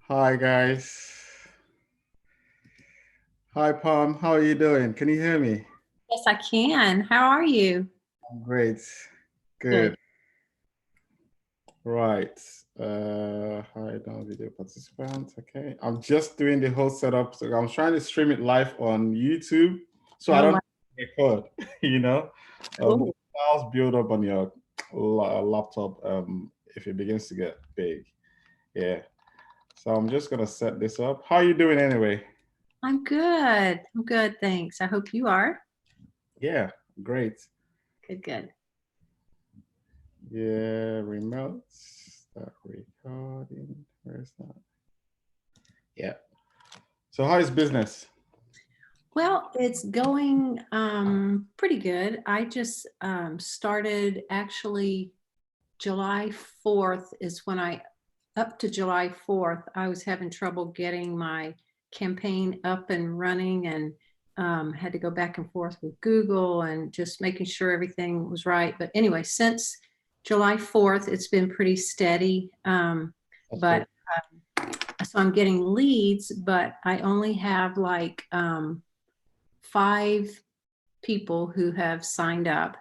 Hi guys. Hi Palm. How are you doing? Can you hear me? Yes, I can. How are you? I'm great. Good. Good. Right. Hi down video participants. Okay. I'm just doing the whole setup. So I'm trying to stream it live on YouTube. So I Oh, don't wow. record, you know. Cool. Files build up on your laptop if it begins to get big. Yeah. So I'm just gonna set this up. How are you doing anyway? I'm good. I'm good. Thanks. I hope you are. Yeah, great. Good, good. Yeah, remote. Start recording. Where's that? Yeah. So how is business? Well, it's going pretty good. I just started actually July 4th is when up to July 4th, I was having trouble getting my campaign up and running and had to go back and forth with Google and just making sure everything was right. But anyway, since July 4th, it's been pretty steady. That's good. But so I'm getting leads, but I only have like 5 people who have signed up.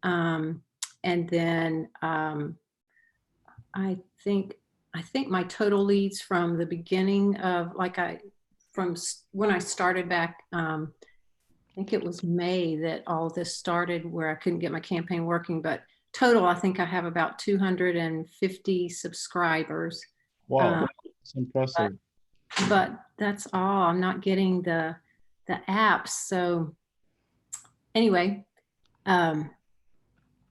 Um, and then I think I think my total leads from the beginning of from when I started back, I think it was May that all this started where I couldn't get my campaign working, but total, I think I have about 250 subscribers. Wow, Um, that's impressive. but that's all. I'm not getting the apps. So anyway, um,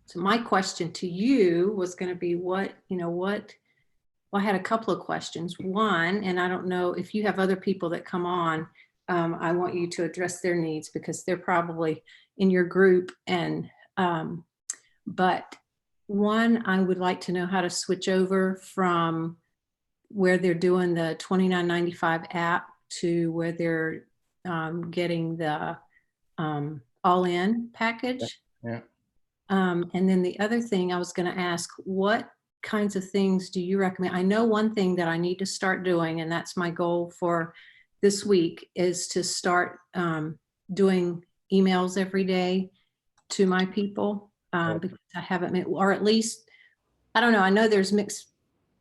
so my question to you was going to be what. Well, I had a couple of questions. One, and I don't know if you have other people that come on, I want you to address their needs because they're probably in your group. But one, I would like to know how to switch over from where they're doing the $29.95 app to where they're getting the all-in Yeah. package. Yeah. And then the other thing I was going to ask, what kinds of things do you recommend? I know one thing that I need to start doing, and that's my goal for this week, is to start doing emails every day to my people because I haven't, or at least, I don't know, I know there's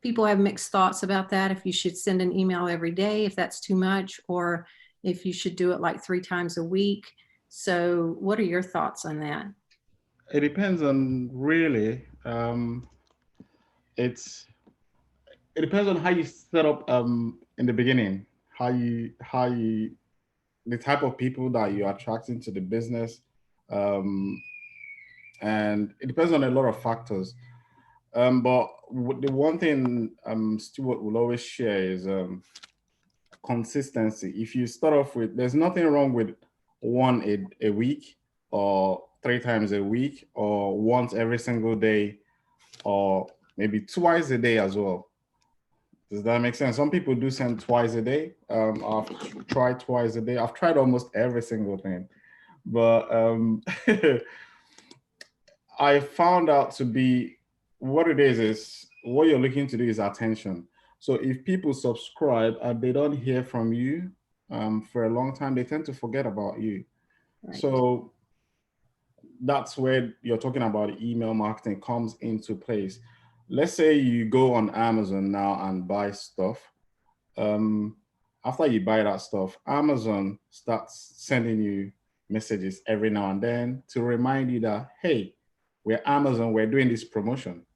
people have mixed thoughts about that, if you should send an email every day, if that's too much, or if you should do it like 3 times a week. So what are your thoughts on that? It depends on really. It's it depends on how you set up in the beginning, how you the type of people that you're attracting to the business. Um, and it depends on a lot of factors. But the one thing Stuart will always share is consistency. If you start off with, there's nothing wrong with one a week or 3 times a week or once every single day or maybe twice a day as well. Does that make sense? Some people do send twice a day. I've tried twice a day. I've tried almost every single thing, but I found out to be what it is what you're looking to do is attention. So if people subscribe and they don't hear from you for a long time, they tend to forget about you. Right. So that's where you're talking about email marketing comes into place. Let's say you go on Amazon now and buy stuff. Um, After you buy that stuff, Amazon starts sending you messages every now and then to remind you that, hey, we're Amazon, we're doing this promotion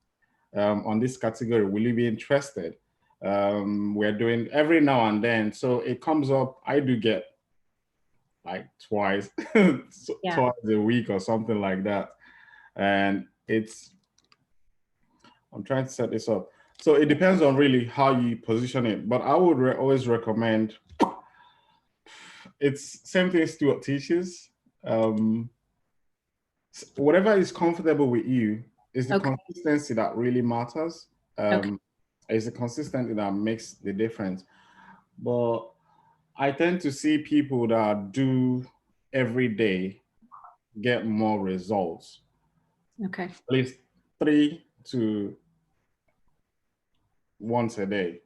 on this category. Will you be interested? We're doing every now and then. So it comes up, I do get like twice, Yeah. twice a week or something like that. And I'm trying to set this up. So it depends on really how you position it. But I would always recommend it's same thing Stuart teaches. Um, Whatever is comfortable with you is the Okay. consistency that really matters. Okay. It's the consistency that makes the difference. But I tend to see people that do every day get more results, Okay. at least three to once a day.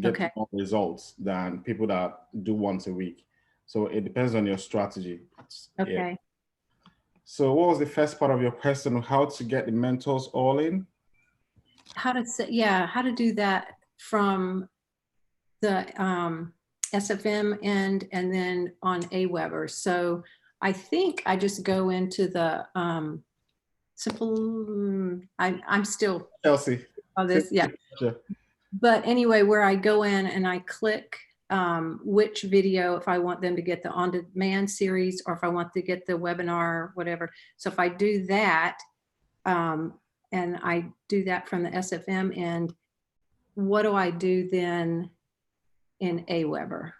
get Okay. more results than people that do once a week. So it depends on your strategy. Yeah. Okay. So what was the first part of your question? How to get the mentors all in? How to say, yeah, how to do that from the SFM end and then on Aweber. So I think I just go into the simple, I'm still Chelsea. on this, yeah. But anyway, where I go in and I click which video, if I want them to get the on-demand series or if I want to get the webinar, whatever. So if I do that, and I do that from the SFM end, what do I do then in Aweber?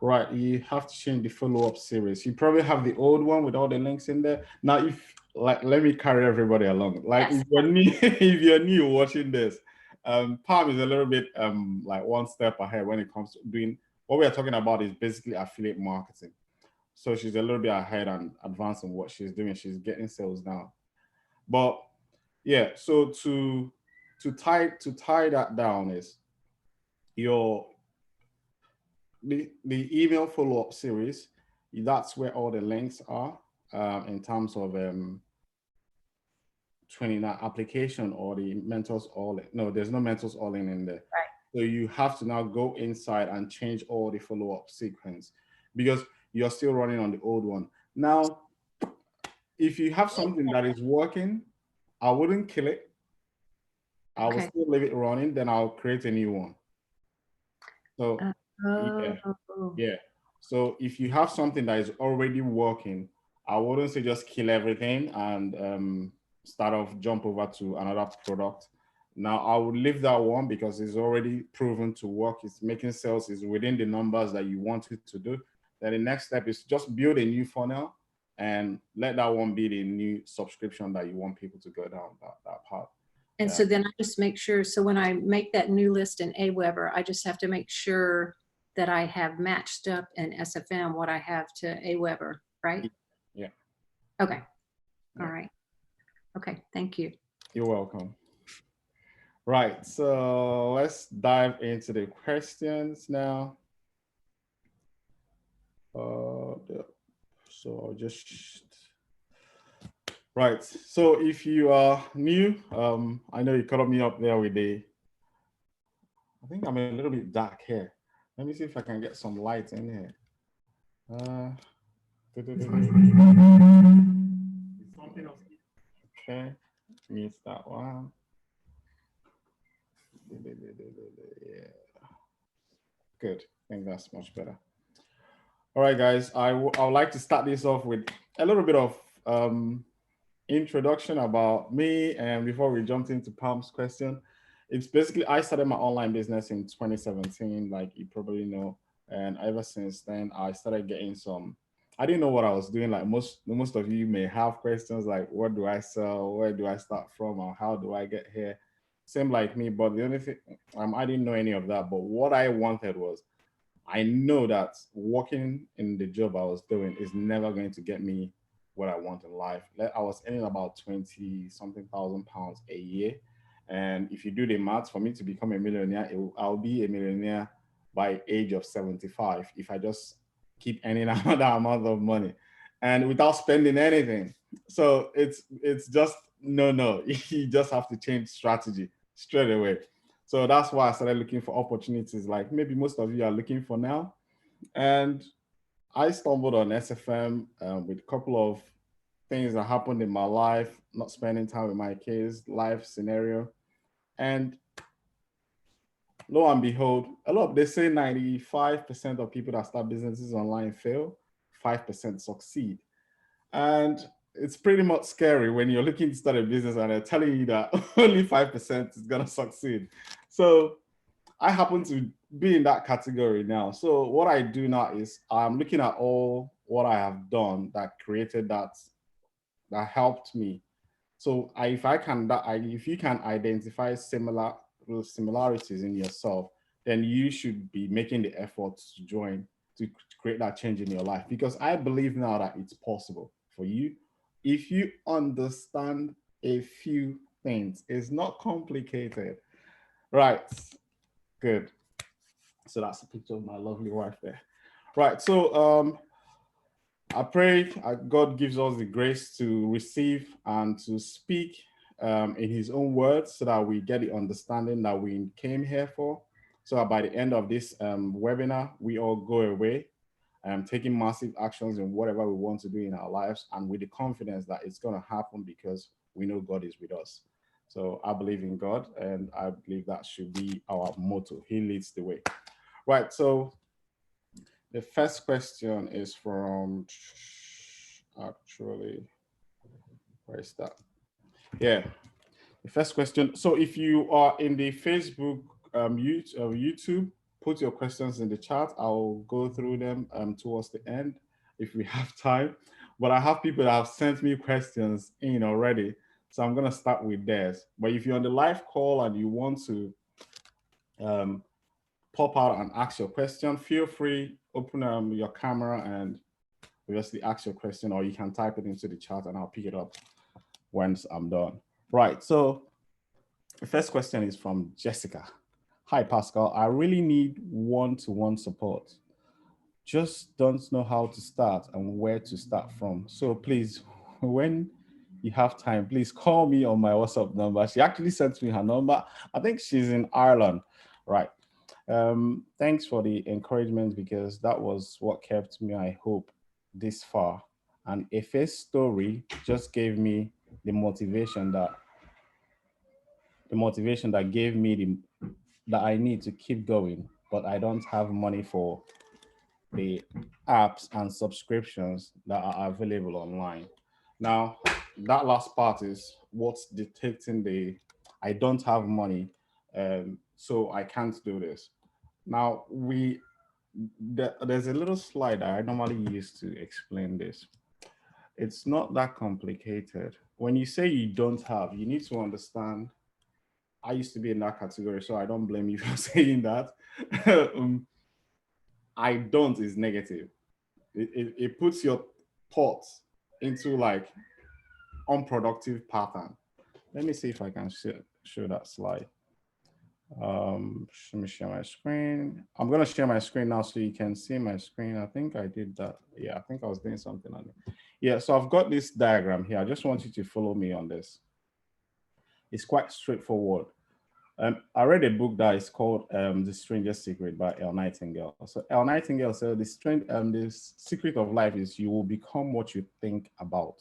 Right, you have to change the follow-up series. You probably have the old one with all the links in there. Now, if like, let me carry everybody along. Like, Yes. if you're new, if you're new watching this, Palm is a little bit like one step ahead when it comes to doing what we are talking about is basically affiliate marketing. So she's a little bit ahead and advanced in what she's doing. She's getting sales now. But yeah, so to tie that down is your the email follow-up series. That's where all the links are in terms of 29 application or the mentors all in. No, there's no mentors all in there. Right. So you have to now go inside and change all the follow-up sequence because you're still running on the old one. Now, if you have something that is working, I wouldn't kill it. I will still leave it running, then I'll create a new one. So yeah. So if you have something that is already working, I wouldn't say just kill everything and start off, jump over to another product. Now I would leave that one because it's already proven to work. It's making sales, is within the numbers that you want it to do. Then the next step is just build a new funnel and let that one be the new subscription that you want people to go down that path. And so then I just make sure, so when I make that new list in Aweber, I just have to make sure that I have matched up in SFM what I have to Aweber, right? Yeah. Okay. All right. Okay. Thank you. You're welcome. Right. So let's dive into the questions now. So I'll just right. So if you are new, I know you caught me up there with the. I think I'm a little bit dark here. Let me see if I can get some light in here. Something else. Okay, mute that one. Yeah. Good. I think that's much better. All right, guys. I would like to start this off with a little bit of introduction about me, and before we jumped into Palm's question, it's basically I started my online business in 2017, like you probably know, and ever since then I started getting some. I didn't know what I was doing. Like most of you may have questions like, what do I sell? Where do I start from? Or how do I get here? Same like me, but the only thing I didn't know any of that. But what I wanted was, I know that working in the job I was doing is never going to get me what I want in life. I was earning about 20 something thousand pounds a year. And if you do the maths, for me to become a millionaire, I'll be a millionaire by age of 75 if I just keep earning that amount of money and without spending anything. So it's just no. You just have to change strategy straight away. So that's why I started looking for opportunities like maybe most of you are looking for now. And I stumbled on SFM with a couple of things that happened in my life, not spending time with my kids, life scenario. And lo and behold, they say 95% of people that start businesses online fail, 5% succeed. And it's pretty much scary when you're looking to start a business and they're telling you that only 5% is going to succeed. So I happen to be in that category now. So what I do now is I'm looking at all what I have done that created that helped me. So if you can identify similarities in yourself, then you should be making the effort to join to create that change in your life. Because I believe now that it's possible for you if you understand a few things. It's not complicated. Right. Good. So that's a picture of my lovely wife there. Right. So I pray God gives us the grace to receive and to speak in His own words, so that we get the understanding that we came here for. So that by the end of this webinar, we all go away taking massive actions in whatever we want to do in our lives, and with the confidence that it's going to happen because we know God is with us. So I believe in God, and I believe that should be our motto. He leads the way. Right. So the first question is from, actually, where is that? Yeah. The first question. So if you are in the Facebook, YouTube, put your questions in the chat. I'll go through them towards the end if we have time. But I have people that have sent me questions in already. So I'm going to start with theirs. But if you're on the live call and you want to pop out and ask your question, feel free, open your camera and obviously ask your question, or you can type it into the chat and I'll pick it up once I'm done. Right. So the first question is from Jessica. Hi, Pascal. I really need one-to-one support. Just don't know how to start and where to start from. So please, when you have time, please call me on my WhatsApp number. She actually sent me her number. I think she's in Ireland. Right. Thanks for the encouragement, because that was what kept me, I hope, this far. And Efe's story just gave me the motivation that gave me that I need to keep going, but I don't have money for the apps and subscriptions that are available online. Now, that last part is what's dictating the I don't have money, so I can't do this. Now, there's a little slide that I normally use to explain this. It's not that complicated. When you say you don't have, you need to understand. I used to be in that category, so I don't blame you for saying that. I don't is negative. It puts your thoughts into like unproductive pattern. Let me see if I can show that slide. Let me share my screen. I'm gonna share my screen now so you can see my screen. I think I did that. Yeah, I think I was doing something on it. Yeah, so I've got this diagram here. I just want you to follow me on this. It's quite straightforward. I read a book that is called The Strangest Secret by Elle Nightingale. So Elle Nightingale said the secret of life is you will become what you think about,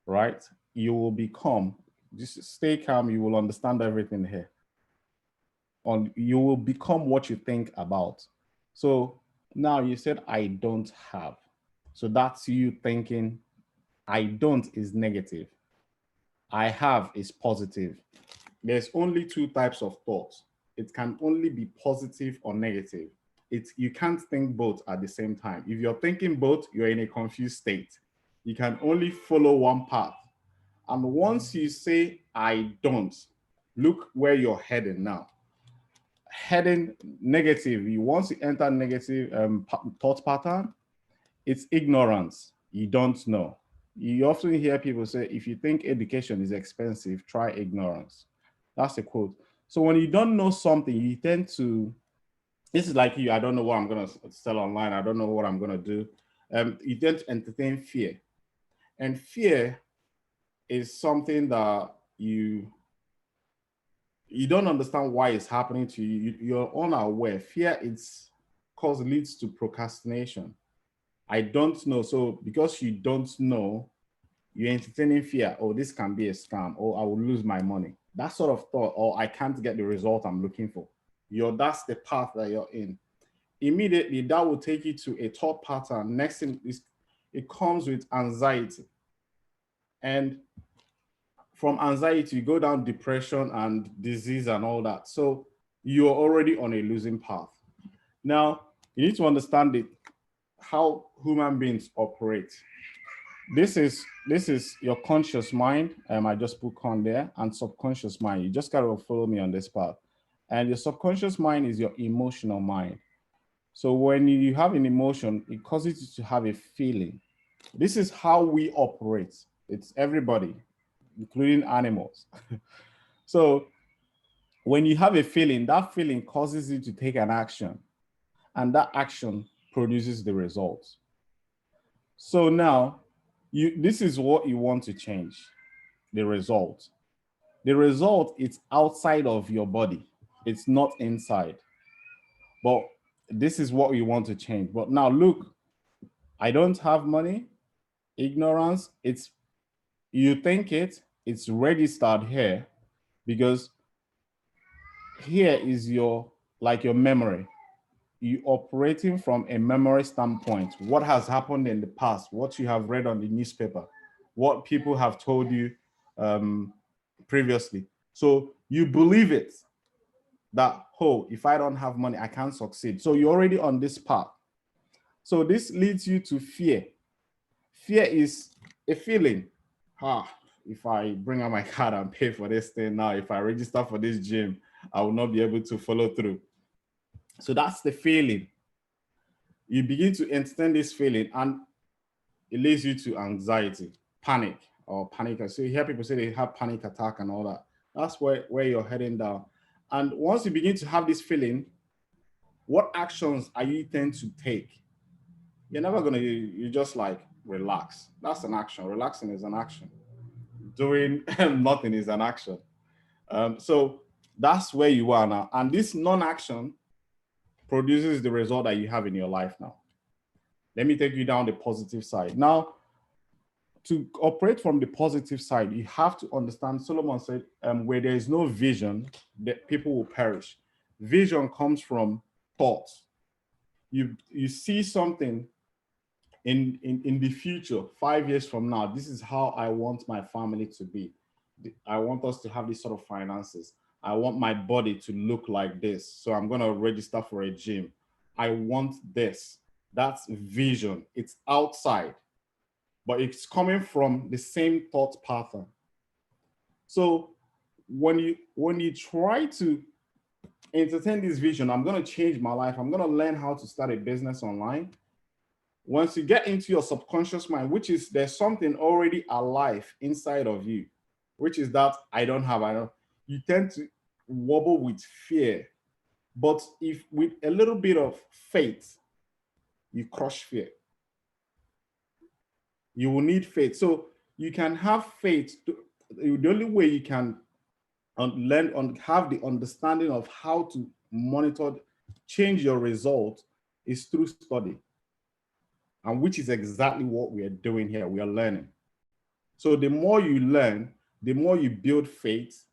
right? You will become, just stay calm, you will understand everything here. You will become what you think about. So now you said, I don't have. So that's you thinking, I don't is negative. I have is positive. There's only two types of thoughts. It can only be positive or negative. You can't think both at the same time. If you're thinking both, you're in a confused state. You can only follow one path. And once you say, I don't, look where you're heading now. Heading negative, you want to enter negative thought pattern, it's ignorance. You don't know. You often hear people say, if you think education is expensive, try ignorance. That's a quote. So when you don't know something, you tend to, this is like you, I don't know what I'm going to sell online. I don't know what I'm going to do. You tend to entertain fear. And fear is something that you don't understand why it's happening to you. You're unaware. Fear leads to procrastination. I don't know. So because you don't know, you're entertaining fear. Oh, this can be a scam. Or I will lose my money. That sort of thought. Or I can't get the result I'm looking for. That's the path that you're in. Immediately, that will take you to a thought pattern. Next thing is, it comes with anxiety. And from anxiety, you go down depression and disease and all that. So you're already on a losing path. Now, you need to understand how human beings operate. This is your conscious mind. I just put on there, and subconscious mind. You just gotta follow me on this path. And your subconscious mind is your emotional mind. So when you have an emotion, it causes you to have a feeling. This is how we operate. It's everybody, including animals. So When you have a feeling, that feeling causes you to take an action, and that action produces the results. So now, this is what you want to change, the result. The result is outside of your body. It's not inside. But this is what we want to change. But now look, I don't have money. Ignorance, you think it's registered here because here is your memory. You operating from a memory standpoint. What has happened in the past, what you have read on the newspaper, what people have told you previously. So you believe it that, oh, if I don't have money, I can't succeed. So you're already on this path. So this leads you to fear. Fear is a feeling. If I bring out my card and pay for this thing now, if I register for this gym, I will not be able to follow through. So that's the feeling. You begin to entertain this feeling and it leads you to anxiety, panic, or panic. So you hear people say they have panic attack and all that. That's where you're heading down. And once you begin to have this feeling, what actions are you tend to take? You're never gonna, you just like relax. That's an action. Relaxing is an action. Doing nothing is an action. So that's where you are now. And this non-action produces the result that you have in your life now. Let me take you down the positive side. Now, to operate from the positive side, you have to understand, Solomon said, where there is no vision, that people will perish. Vision comes from thoughts. You see something in the future, 5 years from now, this is how I want my family to be. I want us to have this sort of finances. I want my body to look like this. So I'm going to register for a gym. I want this. That's vision. It's outside, but it's coming from the same thought pattern. So when you try to entertain this vision, I'm going to change my life. I'm going to learn how to start a business online. Once you get into your subconscious mind, which is there's something already alive inside of you, which is that I don't, you tend to wobble with fear. But if with a little bit of faith, you crush fear. You will need faith. So you can have faith. The only way you can have the understanding of how to monitor, change your result is through study. And which is exactly what we are doing here. We are learning. So the more you learn, the more you build faith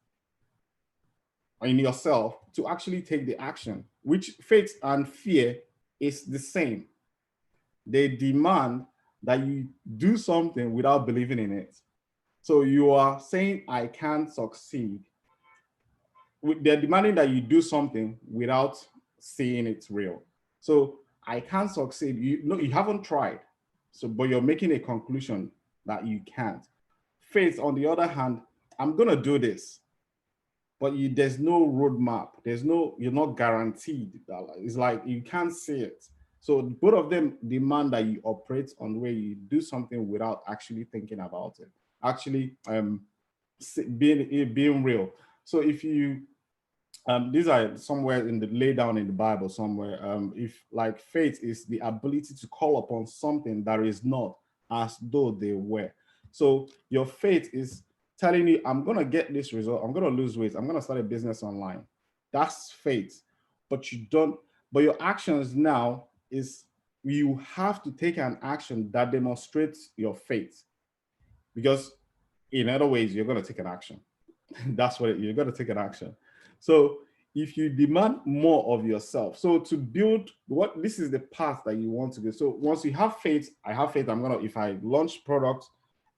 in yourself to actually take the action, which faith and fear is the same. They demand that you do something without believing in it. So you are saying, I can't succeed. They're demanding that you do something without seeing it real. So I can't succeed. You haven't tried. So, but you're making a conclusion that you can't. Faith, on the other hand, I'm gonna do this, but there's no roadmap. You're not guaranteed. It's like you can't see it. So both of them demand that you operate on where you do something without actually thinking about it. Actually, being real. So if you these are somewhere in the lay down in the Bible somewhere. If like faith is the ability to call upon something that is not as though they were. So your faith is telling you, I'm gonna get this result. I'm gonna lose weight. I'm gonna start a business online. That's faith. But you don't. But your actions now is you have to take an action that demonstrates your faith, because in other ways you're gonna take an action. That's what you're gonna take an action. So if you demand more of yourself, so to build this is the path that you want to go. So once you have faith, I have faith, if I launch products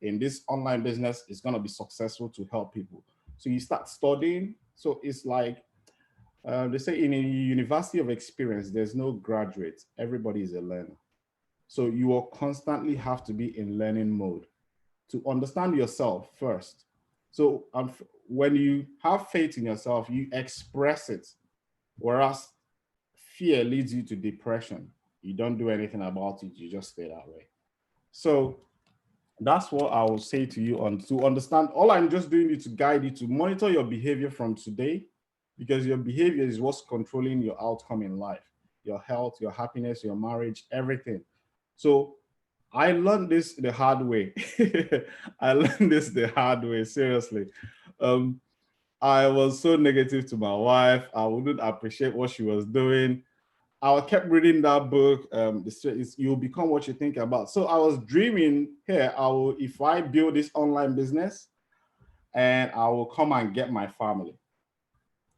in this online business, it's gonna be successful to help people. So you start studying. So it's like they say in a university of experience, there's no graduate, everybody is a learner. So you will constantly have to be in learning mode to understand yourself first. So when you have faith in yourself, you express it, whereas fear leads you to depression. You don't do anything about it, you just stay that way. So that's what I will say to you to understand. All I'm just doing is to guide you to monitor your behavior from today. because your behavior is what's controlling your outcome in life, your health, your happiness, your marriage, everything. So I learned this the hard way. I learned this the hard way, seriously. Um, I was so negative to my wife. I wouldn't appreciate what she was doing. I kept reading that book. You'll become what you think about. So I was dreaming here. If I build this online business, and I will come and get my family.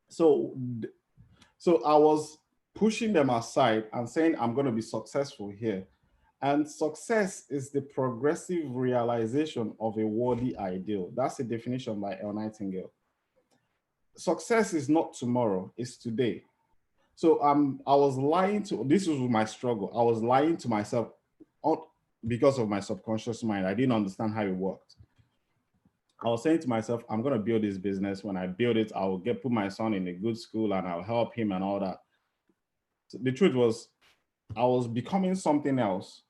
So, so I was pushing them aside and saying I'm going to be successful here. And success is the progressive realization of a worthy ideal. That's the definition by El Nightingale. Success is not tomorrow; it's today. So I was lying to. This was my struggle. I was lying to myself because of my subconscious mind. I didn't understand how it worked. I was saying to myself, I'm going to build this business. When I build it, I will put my son in a good school and I'll help him and all that. So the truth was, I was becoming something else.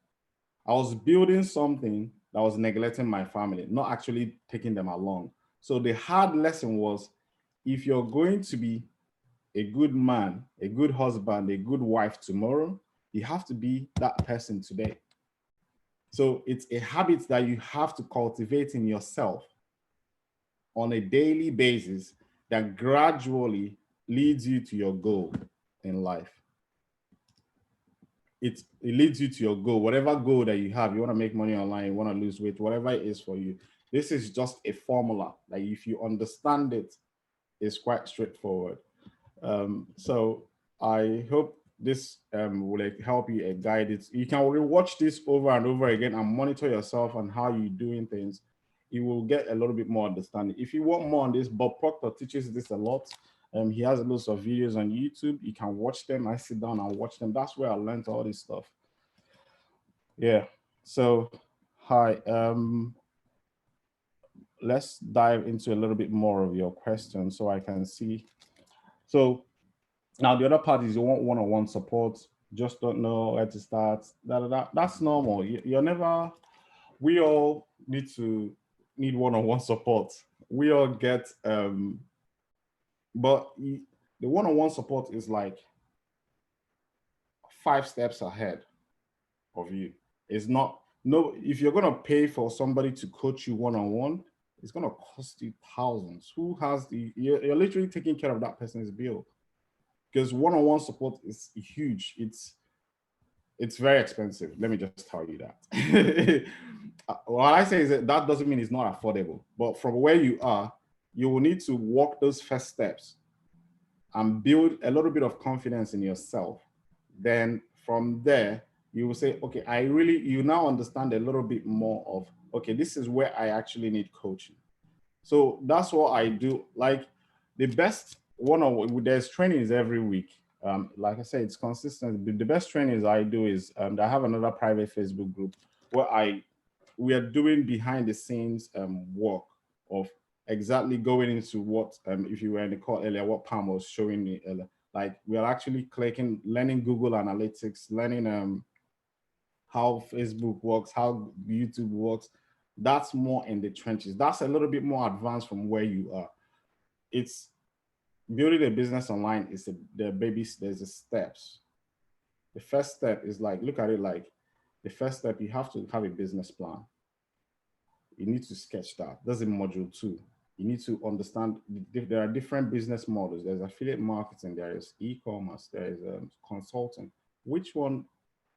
I was building something that was neglecting my family, not actually taking them along. So the hard lesson was, if you're going to be a good man, a good husband, a good wife tomorrow, you have to be that person today. So it's a habit that you have to cultivate in yourself on a daily basis that gradually leads you to your goal in life. It leads you to your goal, whatever goal that you have. You want to make money online, you want to lose weight, whatever it is for you. This is just a formula that if you understand it, it's quite straightforward. So I hope this will help you and guide it. You can rewatch this over and over again and monitor yourself and how you're doing things. You will get a little bit more understanding. If you want more on this, Bob Proctor teaches this a lot. He has lots of videos on YouTube. You can watch them. I sit down and watch them. That's where I learned all this stuff. Yeah. So, hi. Let's dive into a little bit more of your questions so I can see. So, now the other part is you want one-on-one support, just don't know where to start. That's normal. You're never. We all need one-on-one support. We all get, but the one-on-one support is like 5 steps ahead of you. It's not no. If you're gonna pay for somebody to coach you one-on-one, it's gonna cost you thousands. Who has you're literally taking care of that person's bill, because one-on-one support is huge. It's very expensive. Let me just tell you that. What I say is that doesn't mean it's not affordable, but from where you are, you will need to walk those first steps and build a little bit of confidence in yourself. Then from there, you will say, okay, you now understand a little bit more of, okay, this is where I actually need coaching. So that's what I do. Like the best there's trainings every week. Like I said, it's consistent. The best trainings I do is I have another private Facebook group where we are doing behind the scenes work of exactly going into what if you were in the call earlier, what Pam was showing me earlier. Like we are actually learning Google Analytics, learning how Facebook works, how YouTube works. That's more in the trenches. That's a little bit more advanced from where you are. It's building a business online is there's the steps. The first step is like, look at it like the first step, you have to have a business plan. You need to sketch that. That's in module 2. You need to understand there are different business models. There's affiliate marketing, there is e-commerce, there is consulting. Which one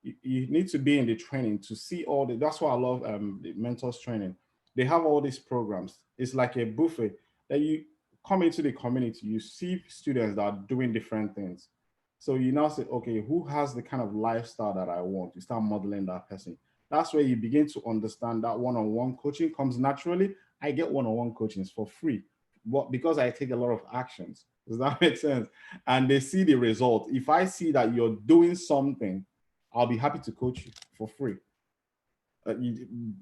you need to be in the training to see all that's why I love the mentors training. They have all these programs. It's like a buffet that you come into the community, you see students that are doing different things. So you now say, okay, who has the kind of lifestyle that I want? You start modeling that person. That's where you begin to understand that one-on-one coaching comes naturally. I get one-on-one coachings for free, but because I take a lot of actions. Does that make sense? And they see the result. If I see that you're doing something, I'll be happy to coach you for free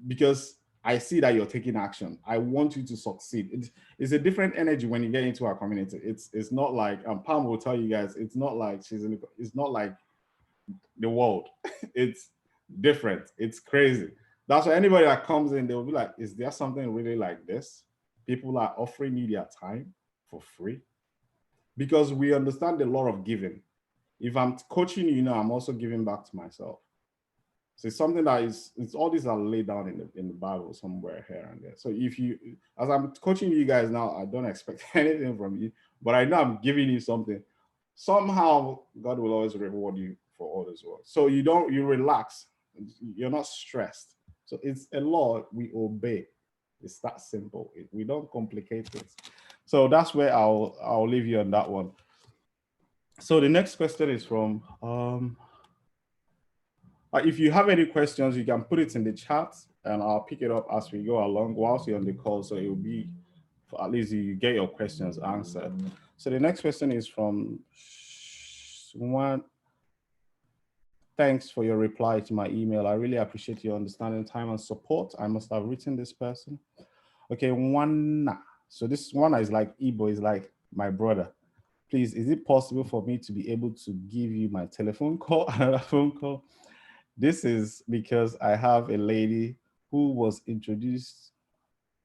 because I see that you're taking action. I want you to succeed. It's a different energy when you get into our community. It's not like Pam will tell you guys. It's not like it's not like the world. It's different. It's crazy. That's why anybody that comes in, they will be like, "Is there something really like this?" People are offering you their time for free. because we understand the law of giving. If I'm coaching you now, I'm also giving back to myself. So it's something that it's all these are laid down in the Bible somewhere here and there. So if you, as I'm coaching you guys now, I don't expect anything from you, but I know I'm giving you something. Somehow God will always reward you for all this work. So you relax, you're not stressed. So it's a law we obey. It's that simple. We don't complicate things. So that's where I'll leave you on that one. So the next question is from if you have any questions, you can put it in the chat and I'll pick it up as we go along whilst you're on the call. So it will be, for at least you get your questions answered. So the next question is from one. Thanks for your reply to my email. I really appreciate your understanding, time, and support. I must have written this person. Okay, one. So this one is like Igbo, is like my brother. Please, is it possible for me to be able to give you my telephone call, another phone call? This is because I have a lady who was introduced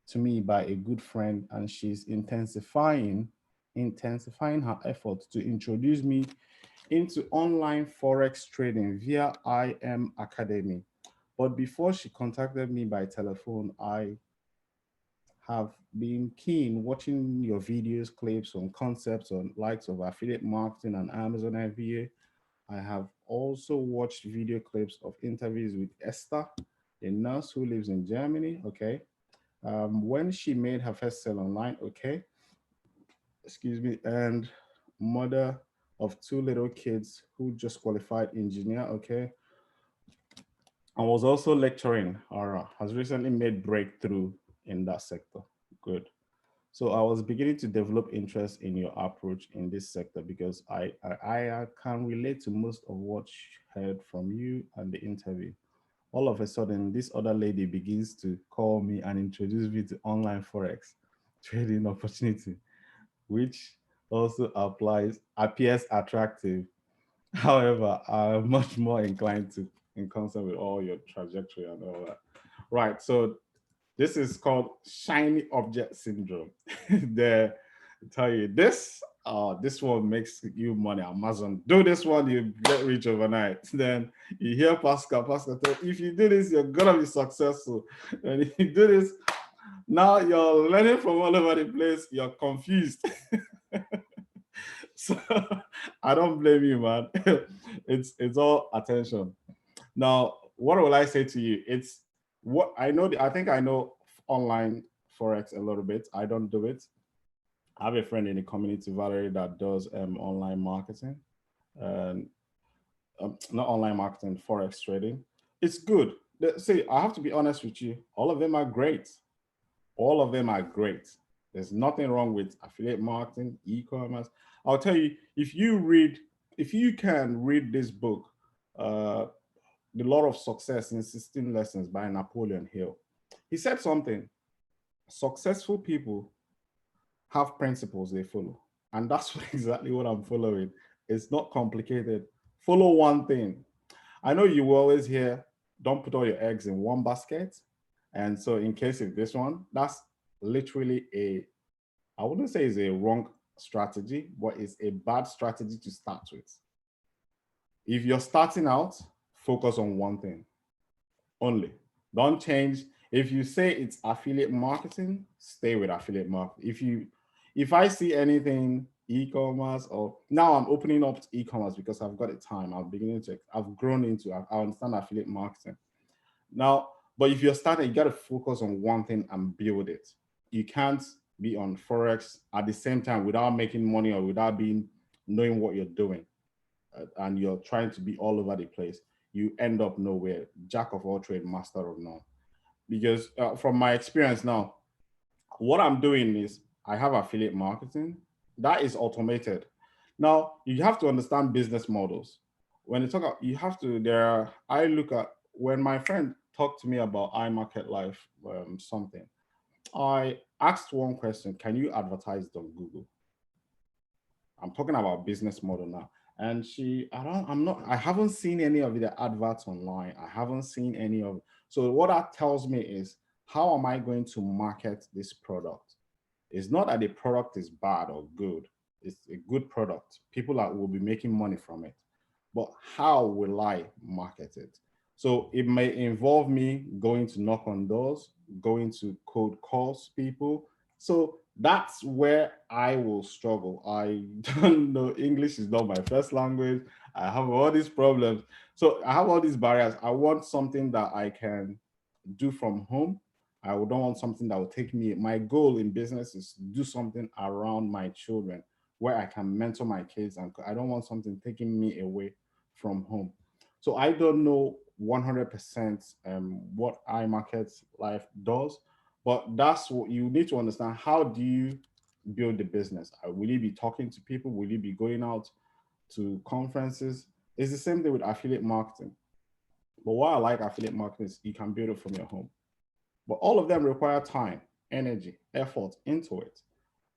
to me by a good friend, and she's intensifying her efforts to introduce me into online forex trading via IM Academy. But before she contacted me by telephone, I have been keen watching your videos, clips on concepts on likes of affiliate marketing and Amazon FBA. I have also watched video clips of interviews with Esther, a nurse who lives in Germany. Okay. When she made her first sale online. Okay. Excuse me. And mother of two little kids who just qualified engineer. Okay. I was also lecturing or has recently made breakthrough in that sector. Good. So I was beginning to develop interest in your approach in this sector because I can relate to most of what I heard from you and the interview. All of a sudden, this other lady begins to call me and introduce me to online forex trading opportunity, which also appears attractive. However, I'm much more inclined to in concern with all your trajectory and all that. Right. So this is called shiny object syndrome. They tell you this one makes you money. Amazon, do this one, you get rich overnight. Then you hear Pascal tell, if you do this, you're gonna be successful. And if you do this, now you're learning from all over the place, you're confused. So I don't blame you, man. It's all attention. Now, what will I say to you? It's what I know. I think I know online forex a little bit. I don't do it. I have a friend in the community, Valerie, that does online marketing and not online marketing, forex trading. It's good. See, I have to be honest with you. All of them are great. All of them are great. There's nothing wrong with affiliate marketing, e-commerce. I'll tell you, if you can read this book, uh, The Law of Success in 16 Lessons by Napoleon Hill, he said something. Successful people have principles they follow. And that's exactly what I'm following. It's not complicated. Follow one thing. I know you will always hear, don't put all your eggs in one basket. And so in case of this one, that's literally I wouldn't say it's a wrong strategy, but it's a bad strategy to start with. If you're starting out, focus on one thing only. Don't change. If you say it's affiliate marketing, stay with affiliate marketing. If I see anything e-commerce, or now I'm opening up to e-commerce because I've got the time. I've grown into, I understand affiliate marketing. Now, but if you're starting, you got to focus on one thing and build it. You can't be on Forex at the same time without making money or without knowing what you're doing. And you're trying to be all over the place. You end up nowhere. Jack of all trade, master of none. Because from my experience now, what I'm doing is I have affiliate marketing that is automated. Now you have to understand business models. When you talk about, you have to. I look at when my friend talked to me about iMarket Life something. I asked one question: can you advertise it on Google? I'm talking about business model now. And I haven't seen any of the adverts online. I haven't seen any of, so what that tells me is, how am I going to market this product? It's not that the product is bad or good. It's a good product. People that will be making money from it. But how will I market it? So it may involve me going to knock on doors, going to cold calls people. So that's where I will struggle. I don't know. English is not my first language. I have all these problems. So I have all these barriers. I want something that I can do from home. I don't want something that will take me. My goal in business is to do something around my children where I can mentor my kids, and I don't want something taking me away from home. So I don't know 100% what iMarket Life does, but that's what you need to understand. How do you build the business? Will you be talking to people? Will you be going out to conferences? It's the same thing with affiliate marketing. But what I like affiliate marketing is you can build it from your home. But all of them require time, energy, effort into it.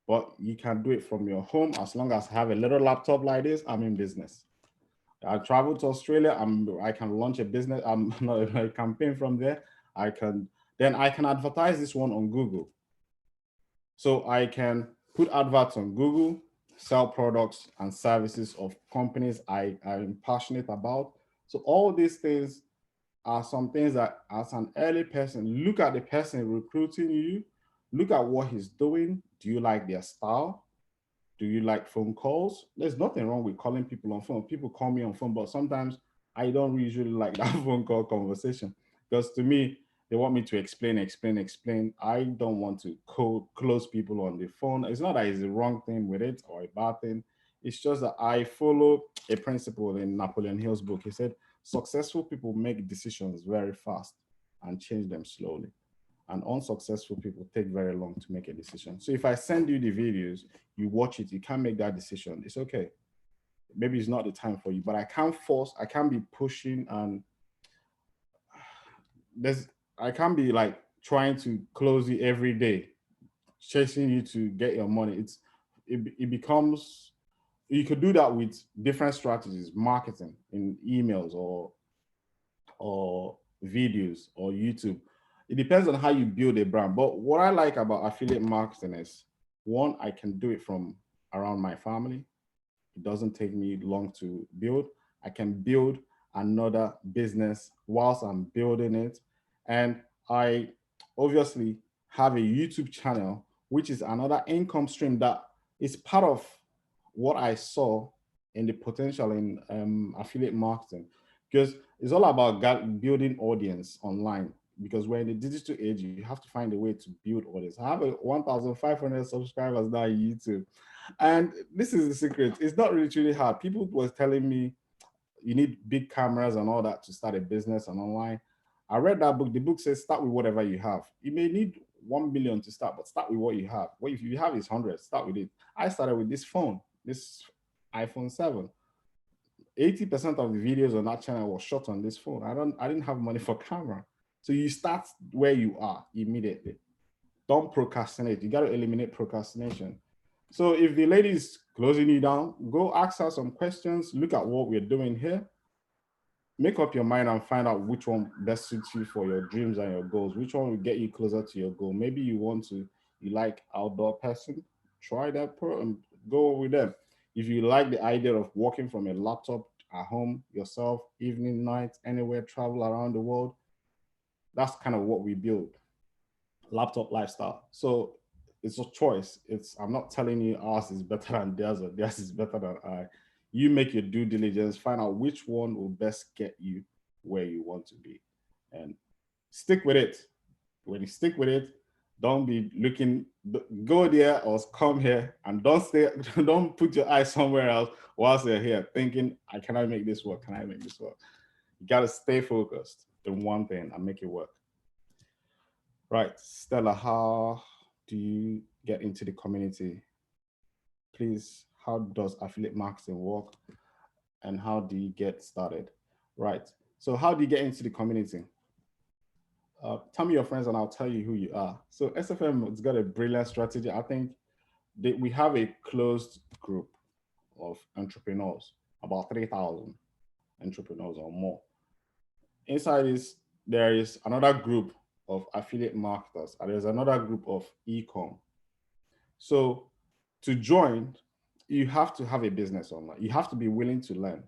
But you can do it from your home as long as I have a little laptop like this. I'm in business. I travel to Australia. I can launch a business. I'm not a campaign from there. I can advertise this one on Google. So I can put adverts on Google, sell products and services of companies I'm passionate about. So all these things are some things that, as an early person, look at the person recruiting you, look at what he's doing. Do you like their style? Do you like phone calls? There's nothing wrong with calling people on phone. People call me on phone, but sometimes I don't usually like that phone call conversation because to me, they want me to explain, explain, explain. I don't want to close people on the phone. It's not that it's a wrong thing with it or a bad thing. It's just that I follow a principle in Napoleon Hill's book. He said, successful people make decisions very fast and change them slowly, and unsuccessful people take very long to make a decision. So if I send you the videos, you watch it, you can't make that decision. It's okay. Maybe it's not the time for you, but I can't be pushing, and there's, I can't be like trying to close you every day, chasing you to get your money. It becomes, you could do that with different strategies, marketing in emails or videos or YouTube. It depends on how you build a brand. But what I like about affiliate marketing is one, I can do it from around my family. It doesn't take me long to build. I can build another business whilst I'm building it. And I obviously have a YouTube channel, which is another income stream that is part of what I saw in the potential in affiliate marketing, because it's all about building audience online. Because we're in the digital age, you have to find a way to build audience. I have a 1,500 subscribers now on YouTube, and this is the secret. It's not really hard. People was telling me you need big cameras and all that to start a business and online. I read that book. The book says start with whatever you have. You may need 1 million to start, but start with what you have. What if you have is 100? Start with it. I started with this phone, this iPhone 7. 80% of the videos on that channel was shot on this phone. I didn't have money for camera. So you start where you are immediately. Don't procrastinate. You got to eliminate procrastination. So if the lady is closing you down, go ask her some questions. Look at what we're doing here. Make up your mind and find out which one best suits you for your dreams and your goals. Which one will get you closer to your goal? Maybe you like outdoor person, try that and go with them. If you like the idea of working from a laptop at home yourself, evening, night, anywhere, travel around the world, that's kind of what we build, laptop lifestyle. So it's a choice. I'm not telling you ours is better than theirs or theirs is better than I. You make your due diligence, find out which one will best get you where you want to be, and stick with it. When you stick with it, don't be looking, go there or come here, and don't stay, don't put your eyes somewhere else whilst you're here thinking, can I make this work? Can I make this work? You got to stay focused in one thing and make it work. Right, Stella, how do you get into the community? Please, how does affiliate marketing work and how do you get started? Right, so how do you get into the community? Tell me your friends and I'll tell you who you are. So SFM has got a brilliant strategy. I think we have a closed group of entrepreneurs, about 3,000 entrepreneurs or more. Inside this, there is another group of affiliate marketers, and there's another group of e-com. So to join, you have to have a business online. You have to be willing to learn,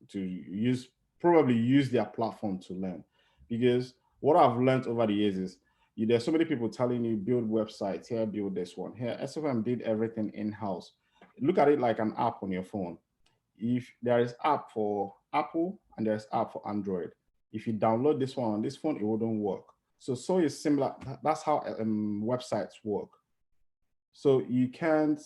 to use, probably use their platform to learn. Because what I've learned over the years is, there's so many people telling you build websites here, build this one here. SFM did everything in-house. Look at it like an app on your phone. If there is app for Apple and there's app for Android, if you download this one on this phone, it wouldn't work. So is similar. That's how websites work. So you can't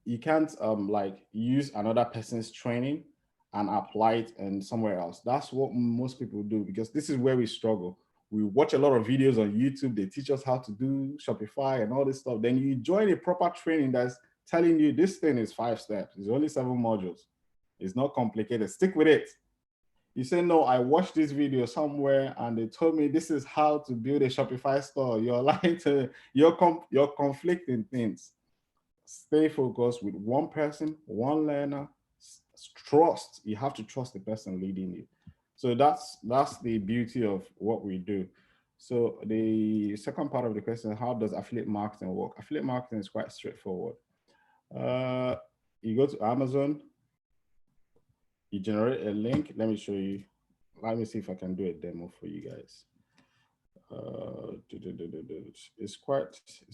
like use another person's training and apply it and somewhere else. That's what most people do, because this is where we struggle. We watch a lot of videos on YouTube. They teach us how to do Shopify and all this stuff. Then you join a proper training that's telling you this thing is 5 steps. It's only 7 modules. It's not complicated. Stick with it. You say, no, I watched this video somewhere and they told me this is how to build a Shopify store. You're lying to, you're conflicting things. Stay focused with one person, one learner. Trust. You have to trust the person leading you. So that's the beauty of what we do. So the second part of the question, how does affiliate marketing work? Affiliate marketing is quite straightforward. You go to Amazon, you generate a link. Let me show you. Let me see if I can do a demo for you guys. It's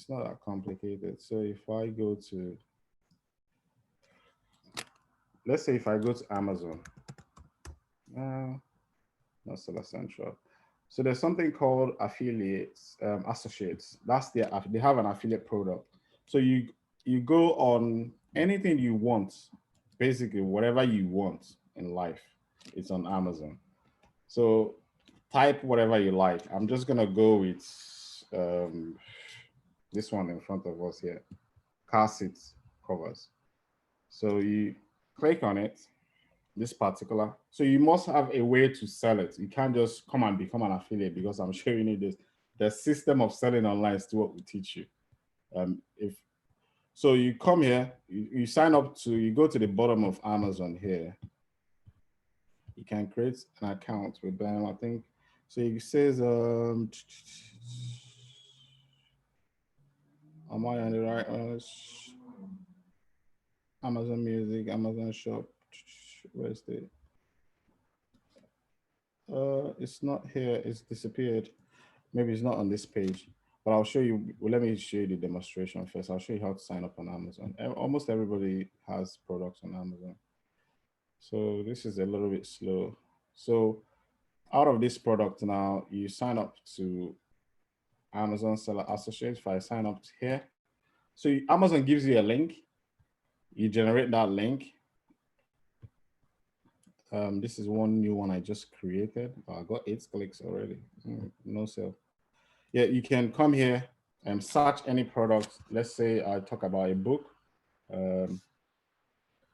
not that complicated. So if I go to, let's say if I go to Amazon, not Seller Central. So there's something called affiliates, associates. They have an affiliate product. So you go on anything you want, basically whatever you want in life, it's on Amazon. So type whatever you like. I'm just gonna go with this one in front of us here, car seats covers. So you click on it, this particular. So you must have a way to sell it. You can't just come and become an affiliate because I'm showing you this. The system of selling online is still what we teach you. If so, you come here, you sign up to, you go to the bottom of Amazon here. You can create an account with them, I think. So it says, am I on the right one? Amazon Music, Amazon Shop. Where's the? It's not here. It's disappeared. Maybe it's not on this page. But I'll show you. Well, let me show you the demonstration first. I'll show you how to sign up on Amazon. Almost everybody has products on Amazon. So this is a little bit slow. So out of this product now, you sign up to Amazon Seller Associates. If I sign up here, so Amazon gives you a link. You generate that link. This is one new one I just created. I got 8 clicks already. No sale. Yeah, you can come here and search any product. Let's say I talk about a book.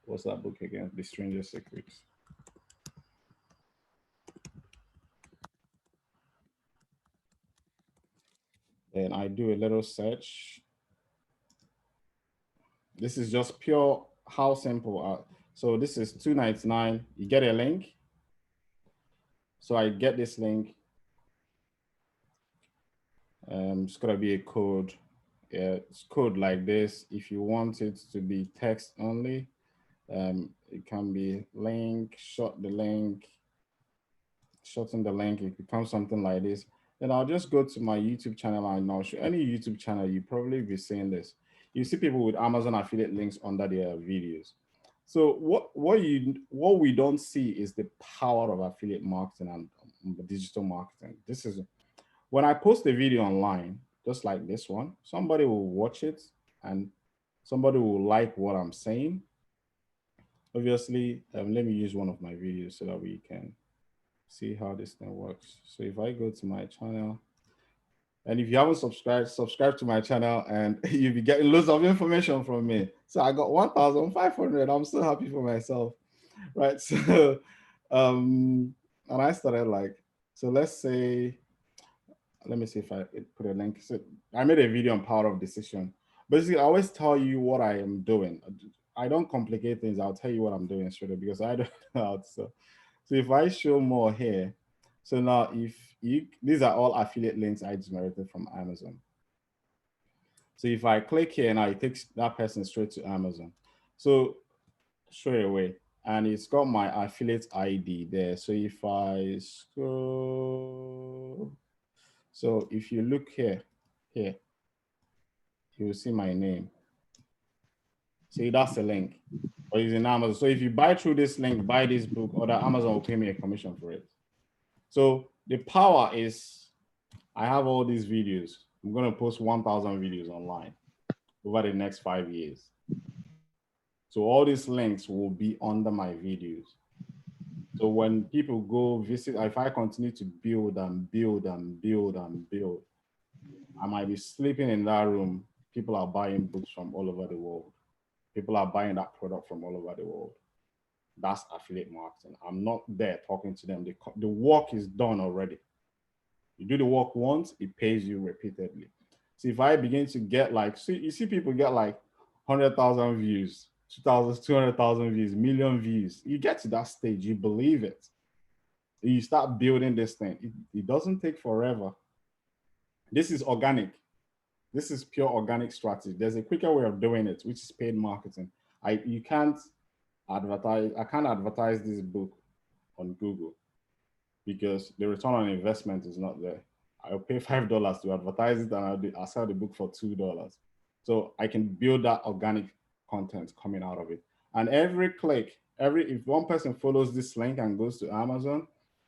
What's that book again? The Strangest Secrets. Then I do a little search. This is just pure how simple. So this is $2.99. You get a link. So I get this link. It's gonna be a code. Yeah, it's code like this. If you want it to be text only, it can be link, shorten the link, it becomes something like this. Then I'll just go to my YouTube channel and I'll show any YouTube channel, you probably be seeing this. You see people with Amazon affiliate links under their videos. So what we don't see is the power of affiliate marketing and digital marketing. This is when I post a video online, just like this one, somebody will watch it and somebody will like what I'm saying. Obviously, let me use one of my videos so that we can see how this thing works. So if I go to my channel, and if you haven't subscribe to my channel and you'll be getting loads of information from me. So I got 1,500. I'm so happy for myself, right? So, and I started like, so let's say, let me see if I put a link. So I made a video on power of decision. Basically, I always tell you what I am doing. I don't complicate things. I'll tell you what I'm doing straight away because I don't know how to. So if I show more here, so now these are all affiliate links I generated from Amazon. So if I click here now, it takes that person straight to Amazon. So straight away, and it's got my affiliate ID there. So if I scroll, so if you look here, you will see my name. See, that's the link. Or using Amazon. So if you buy through this link, buy this book, or that Amazon will pay me a commission for it. So the power is I have all these videos. I'm going to post 1,000 videos online over the next 5 years. So all these links will be under my videos. So when people go visit, if I continue to build and build and build and build, I might be sleeping in that room. People are buying books from all over the world. People are buying that product from all over the world. That's affiliate marketing. I'm not there talking to them. The work is done already. You do the work once, it pays you repeatedly. So if I begin to get like, see, you see people get like 100,000 views, 2,000, 200,000 views, million views. You get to that stage, you believe it. You start building this thing. It doesn't take forever. This is organic. This is pure organic strategy. There's a quicker way of doing it, which is paid marketing. You can't advertise. I can't advertise this book on Google because the return on investment is not there. I'll pay $5 to advertise it, and I'll sell the book for $2. So I can build that organic content coming out of it. And every click, if one person follows this link and goes to Amazon,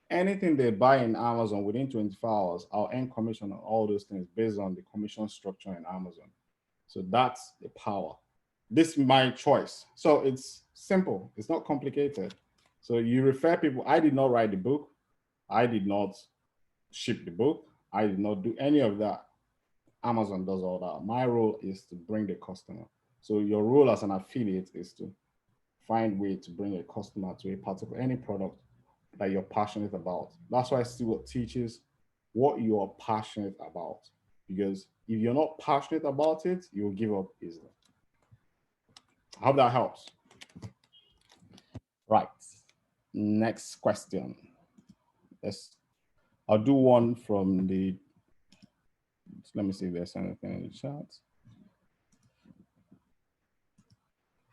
anything they buy in Amazon within 24 hours, I'll earn commission on all those things based on the commission structure in Amazon. So that's the power. This is my choice. So it's simple. It's not complicated. So you refer people. I did not write the book. I did not ship the book. I did not do any of that. Amazon does all that. My role is to bring the customer. So your role as an affiliate is to find way to bring a customer to a particular any product that you're passionate about. That's why Stewart teaches what you are passionate about. Because if you're not passionate about it, you'll give up easily. I hope that helps. Right. Next question. Yes. I'll do one from the, let me see if there's anything in the chat.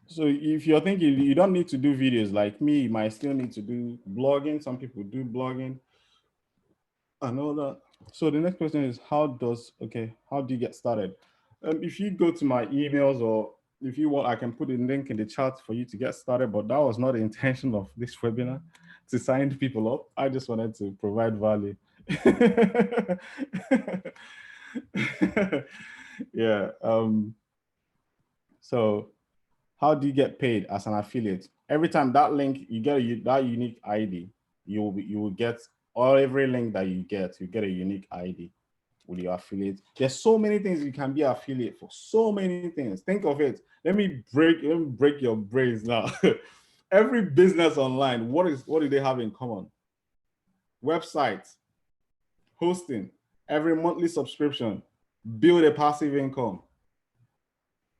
So if you're thinking you don't need to do videos like me, you might still need to do blogging. Some people do blogging. I know that. So the next question is how do you get started? If you go to my emails or if you want, I can put a link in the chat for you to get started, but that was not the intention of this webinar to sign people up. I just wanted to provide value. Yeah. So how do you get paid as an affiliate? Every time that link, you get that unique ID, you will get, or every link that you get a unique ID with your affiliate. There's so many things you can be affiliate for. So many things. Think of it. Let me break your brains now. Every business online, what do they have in common? Websites, hosting, every monthly subscription, build a passive income.